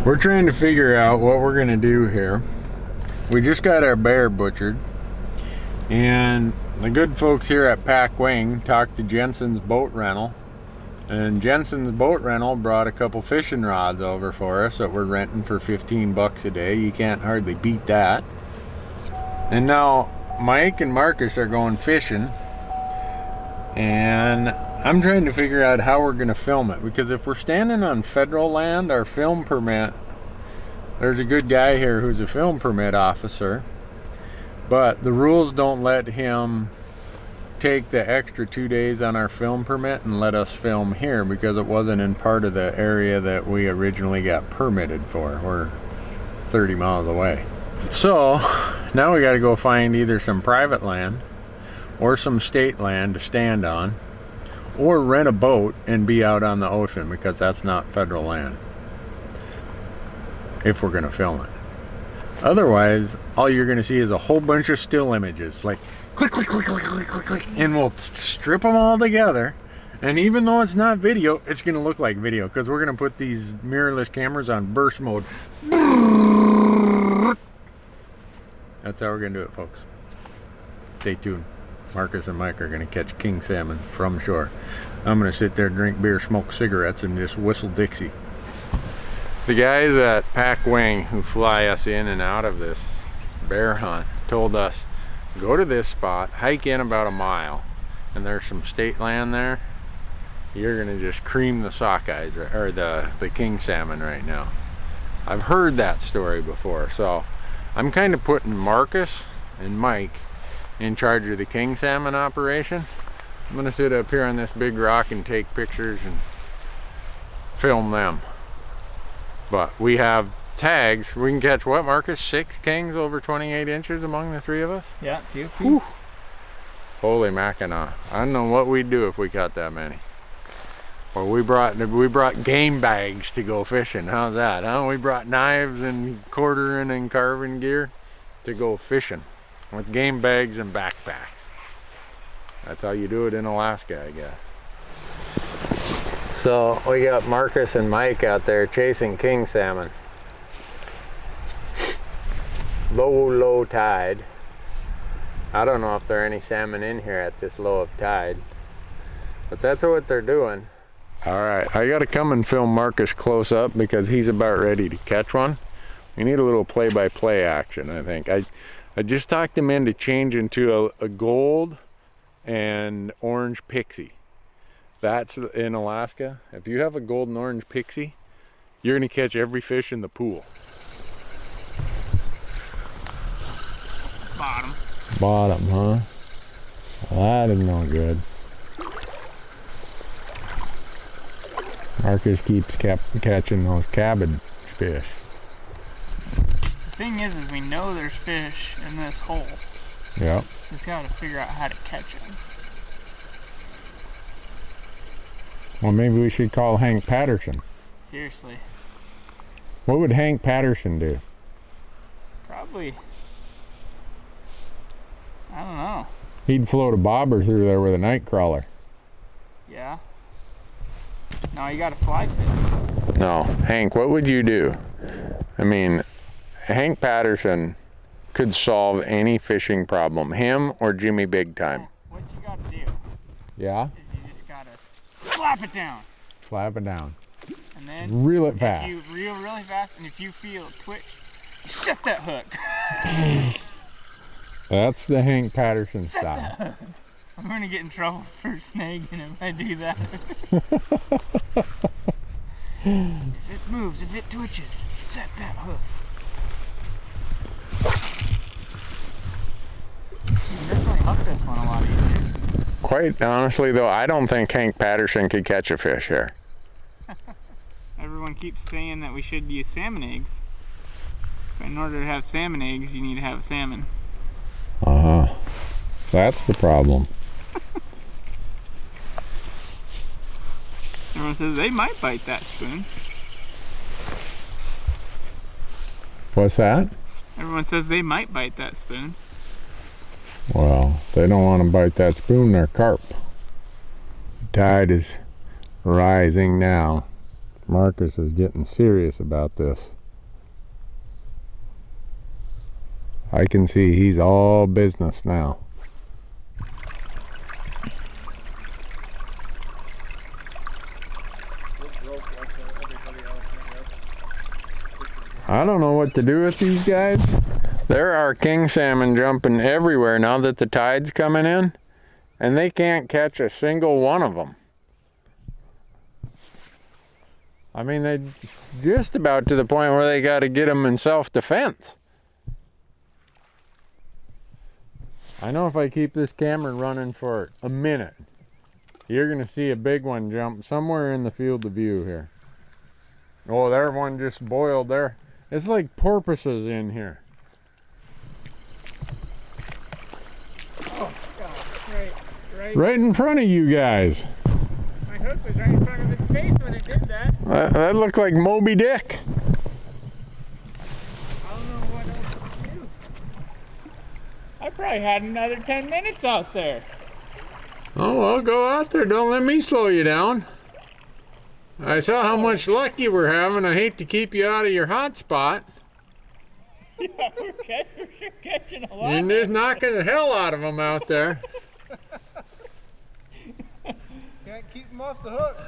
We're trying to figure out what we're gonna do here. We just got our bear butchered, and the good folks here at Pack Wing talked to Jensen's Boat Rental, and Jensen's Boat Rental brought a couple fishing rods over for us that we're renting for 15 bucks a day. You can't hardly beat that. And now Mike and Marcus are going fishing, and I'm trying to figure out how we're going to film it, because if we're standing on federal land, our film permit, there's a good guy here who's a film permit officer, but the rules don't let him take the extra 2 days on our film permit and let us film here because it wasn't in part of the area that we originally got permitted for. We're 30 miles away. So now we got to go find either some private land or some state land to stand on, or rent a boat and be out on the ocean, because that's not federal land if we're going to film it. Otherwise, all you're going to see is a whole bunch of still images, like click, click, click, click, click, click, click, and we'll strip them all together. And even though it's not video, it's going to look like video, because we're going to put these mirrorless cameras on burst mode. That's how we're going to do it, folks. Stay tuned. Marcus and Mike are going to catch king salmon from shore. I'm going to sit there, drink beer, smoke cigarettes, and just whistle Dixie. The guys at Pack Wing who fly us in and out of this bear hunt told us, go to this spot, hike in about a mile, and there's some state land there. You're going to just cream the sockeyes, or the king salmon right now. I've heard that story before, so I'm kind of putting Marcus and Mike in charge of the king salmon operation. I'm gonna sit up here on this big rock and take pictures and film them. But we have tags. We can catch what, Marcus? 6 kings over 28 inches among the 3 of us? Yeah, 2. Whew. Holy Mackinac. I don't know what we'd do if we caught that many. Or we brought game bags to go fishing. How's that? Huh? We brought knives and quartering and carving gear to go fishing with game bags and backpacks. That's how you do it in Alaska, I guess. So we got Marcus and Mike out there chasing king salmon. Low tide. I don't know if there are any salmon in here at this low of tide, but that's what they're doing. All right, I gotta come and film Marcus close up because he's about ready to catch one. We need a little play-by-play action, I think. I just talked him into changing to a gold and orange pixie. That's in Alaska. If you have a gold and orange pixie, you're gonna catch every fish in the pool. Bottom, huh? Well, that is no good. Marcus keeps catching those cabbage fish. The thing is we know there's fish in this hole. Yep. Just gotta figure out how to catch them. Well, maybe we should call Hank Patterson. Seriously. What would Hank Patterson do? Probably, I don't know. He'd float a bobber through there with a night crawler. Yeah. No, you gotta fly fish. No, Hank, what would you do? I mean, Hank Patterson could solve any fishing problem. Him or Jimmy Big Time. What you gotta do Yeah? is you just gotta slap it down. Slap it down. And then Reel it fast. you reel really fast, and if you feel it twitch, set that hook. That's the Hank Patterson style. I'm gonna get in trouble for snagging if I do that. If it moves, if it twitches, set that hook. You can definitely hook this one a lot easier. Quite honestly, though, I don't think Hank Patterson could catch a fish here. Everyone keeps saying that we should use salmon eggs. But in order to have salmon eggs, you need to have salmon. Uh-huh. That's the problem. Everyone says they might bite that spoon. What's that? Everyone says they might bite that spoon. Well, if they don't want to bite that spoon, they're carp. The tide is rising now. Marcus is getting serious about this. I can see he's all business now. I don't know what to do with these guys. There are king salmon jumping everywhere now that the tide's coming in, and they can't catch a single one of them. I mean, they're just about to the point where they got to get them in self-defense. I know if I keep this camera running for a minute, you're going to see a big one jump somewhere in the field of view here. Oh, there one just boiled there. It's like porpoises in here. Oh, God. Right in front of you guys. My hook was right in front of its face when it did that. That looked like Moby Dick. I don't know what else to do. I probably had another 10 minutes out there. Oh, well, go out there. Don't let me slow you down. I saw how much luck you were having. I hate to keep you out of your hot spot. Yeah, we're catching a lot. You're just knocking the hell out of them out there. Can't keep them off the hook.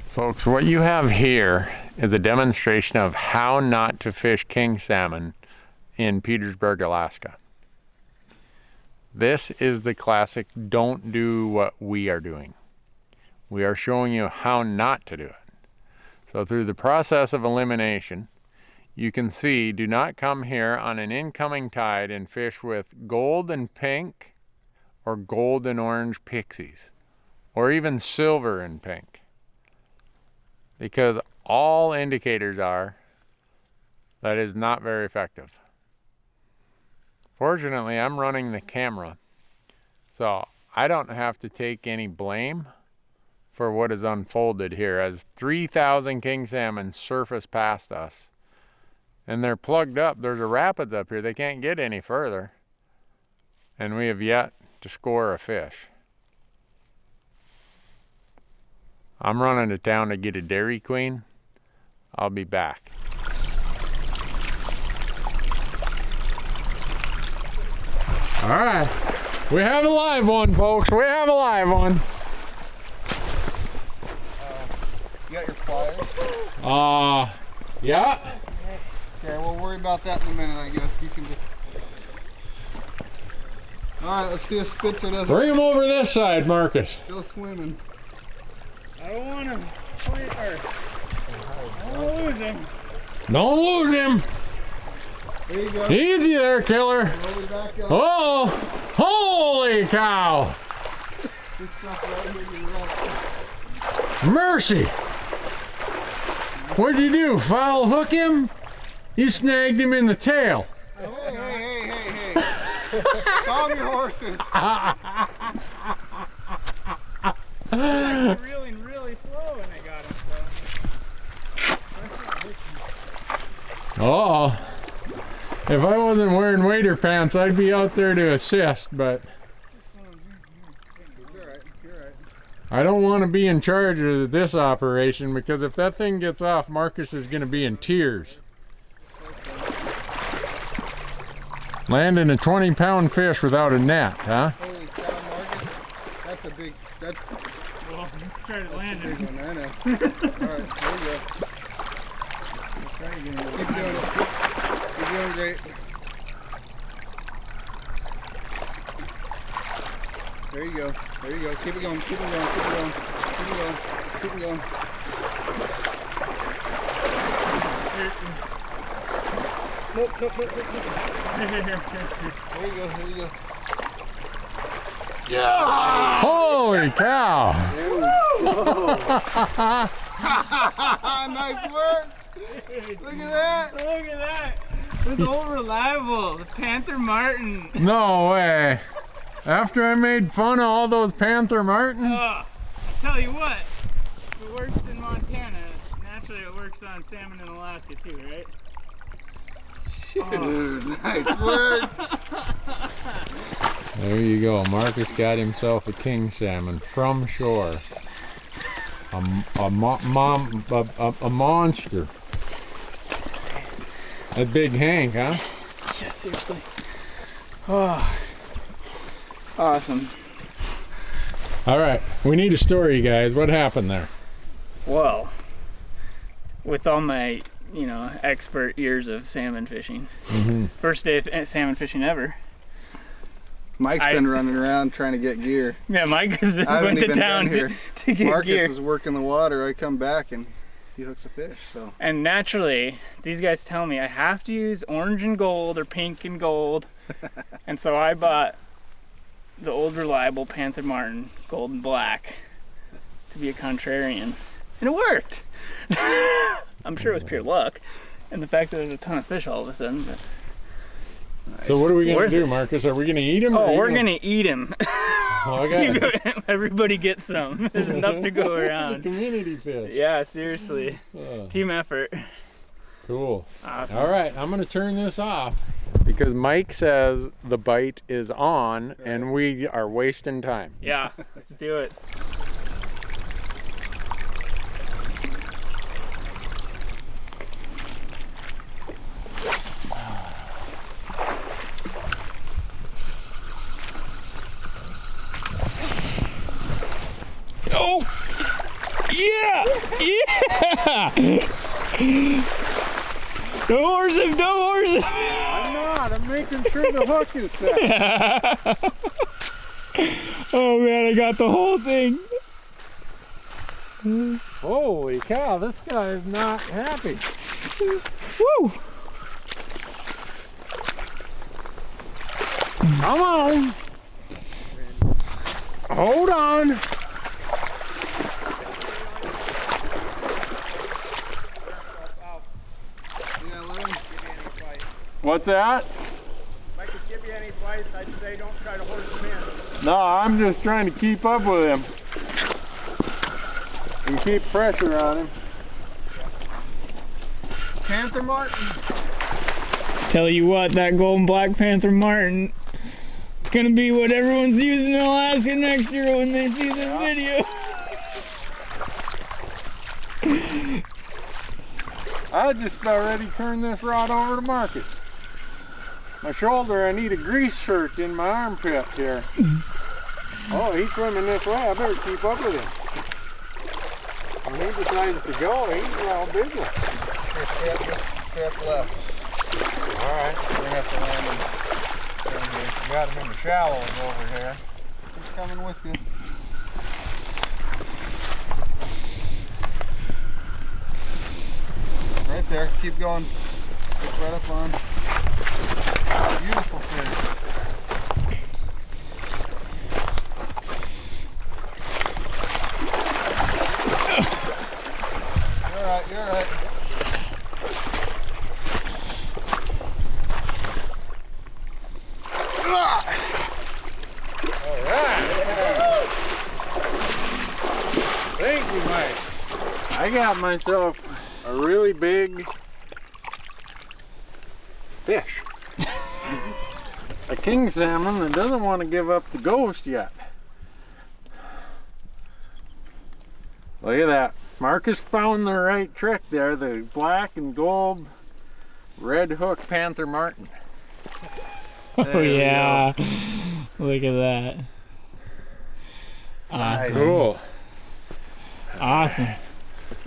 Folks, what you have here is a demonstration of how not to fish king salmon in Petersburg, Alaska. This is the classic don't do what we are doing. We are showing you how not to do it. So through the process of elimination, you can see, do not come here on an incoming tide and fish with gold and pink or gold and orange pixies, or even silver and pink. Because all indicators are that is not very effective. Fortunately, I'm running the camera, so I don't have to take any blame for what is unfolded here as 3,000 king salmon surface past us. And they're plugged up. There's a rapids up here. They can't get any further. And we have yet to score a fish. I'm running to town to get a Dairy Queen. I'll be back. All right. We have a live one, folks. We have a live one. You got your pliers? Yeah. Okay, we'll worry about that in a minute, I guess. You can just... Alright, let's see if Spitzer doesn't... Bring him over this side, Marcus. Go swimming. I don't want him. I don't want to lose him. Don't lose him. There you go. Easy there, killer. Roll it back up. Oh, holy cow. This stuff right here to the left. Mercy. What'd you do, foul hook him? You snagged him in the tail. Hey. Calm your horses. They're reeling really slow when they got him, so. Uh-oh. If I wasn't wearing waiter pants, I'd be out there to assist, but You're right. I don't want to be in charge of this operation because if that thing gets off, Marcus is going to be in tears. Landing a 20-pound fish without a net, huh? Holy cow, Marcus. That's a big... That's Well, let's try to land a big him. one, I know. Alright, there you go. Try to get him. Keep doing it. You're doing great. There you go. Keep it going. Nope. There you go. Yeah! Holy cow! Nice work! Look at that! Look at that. It's old reliable. The Panther Martin. No way. After I made fun of all those Panther Martins? I tell you what, if it works in Montana, naturally it works on salmon in Alaska too, right? Nice work! There you go. Marcus got himself a king salmon from shore. A monster. That big Hank, huh? Yeah, seriously. Oh, awesome. All right, we need a story, guys. What happened there? Well, with all my, expert years of salmon fishing, first day of salmon fishing ever. Mike's been running around trying to get gear. Yeah, Mike has I went haven't to even town been here. to get Marcus gear. is working the water. I come back and he hooks a fish. So. And naturally, these guys tell me I have to use orange and gold or pink and gold. And so I bought the old reliable Panther Martin gold and black to be a contrarian. And it worked. I'm sure it was pure luck. And the fact that there's a ton of fish all of a sudden. But So what are we going to Worth do, it. Marcus? Are we going to eat him? Oh, we're going to eat him. Okay. Everybody gets some. There's enough to go The around. community fish. Yeah, seriously. Team effort. Cool. Awesome. All right, I'm going to turn this off because Mike says the bite is on and we are wasting time. Yeah, let's do it. Oh! Yeah! Yeah! Don't horse him! Don't horse him! I'm not. I'm making sure the hook is set. Oh man, I got the whole thing. Holy cow, this guy is not happy. Woo! Come on! Hold on! Yeah, let him. What's that? If I could give you any advice, I'd say don't try to horse him in. No, I'm just trying to keep up with him. And keep pressure on him. Panther Martin. Tell you what, that golden black Panther Martin, it's gonna be what everyone's using in Alaska next year when they see this video. I just about ready to turn this rod over to Marcus. My shoulder, I need a grease shirt in my armpit here. Oh, he's swimming this way. I better keep up with him. When he decides to go, he's all business. Step left. All right. We're gonna have to land him down here. Got him in the shallows over here. He's coming with you. Right there. Keep going. Get right up on. Beautiful fish. You're all right. You're all right. All right. Thank you, Mike. I got myself a really big fish. A king salmon that doesn't want to give up the ghost yet. Look at that. Marcus found the right trick there, the black and gold red hook Panther Martin. Oh There we yeah, look at that. Nice. Cool. Awesome.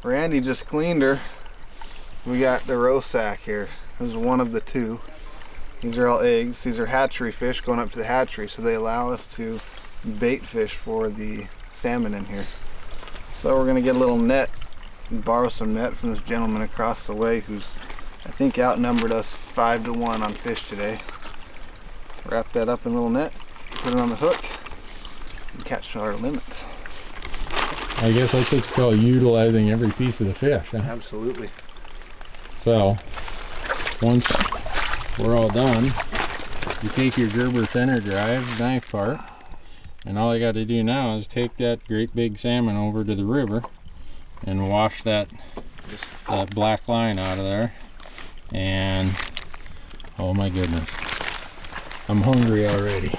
Randy just cleaned her. We got the roe sack here. This is one of the two. These are all eggs. These are hatchery fish going up to the hatchery, so they allow us to bait fish for the salmon in here. So we're gonna get a little net and borrow some net from this gentleman across the way who's, I think, outnumbered us 5 to 1 on fish today. Wrap that up in a little net, put it on the hook, and catch our limits. I guess that's what you call utilizing every piece of the fish, huh? Absolutely. So, once we're all done, you take your Gerber center drive knife part, and all you got to do now is take that great big salmon over to the river and wash that black line out of there. And oh my goodness, I'm hungry already.